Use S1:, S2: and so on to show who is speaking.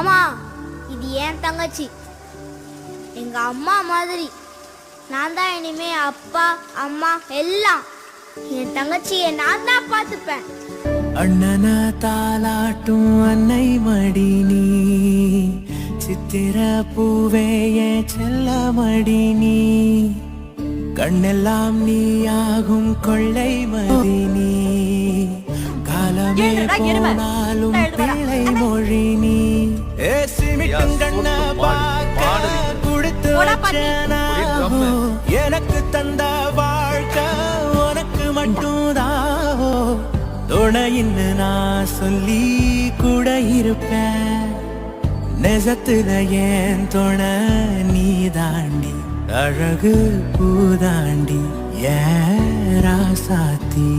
S1: மாமா, இது என் தங்கச்சி. எங்க அம்மா மாதிரி. நான் தான் இனிமே அப்பா அம்மா எல்லாம். என் தங்கச்சியை நான் தான் பார்த்துப்பேன்.
S2: அண்ணன தாலாட்டும் அன்னை மடி நீ, சித்திர பூவே என் செல்ல மடி நீ, கண்ணெல்லாம் நீயாகும் கொள்ளை மதி நீ, காலமே போனாலும் பிள்ளை மொழி நீ. சிமிட்டும் கண்ண பார்க்க கொடுத்து வச்சனாவோ, எனக்கு தந்த வாழ்க்கை உனக்கு மட்டும்தாவோ, துணையின்னு நான் சொல்லி கூட இருப்பேன், நெசத்துல ஏன் துணை நீ தாண்டி, அழகு பூதாண்டி ஏ ராசாத்தி.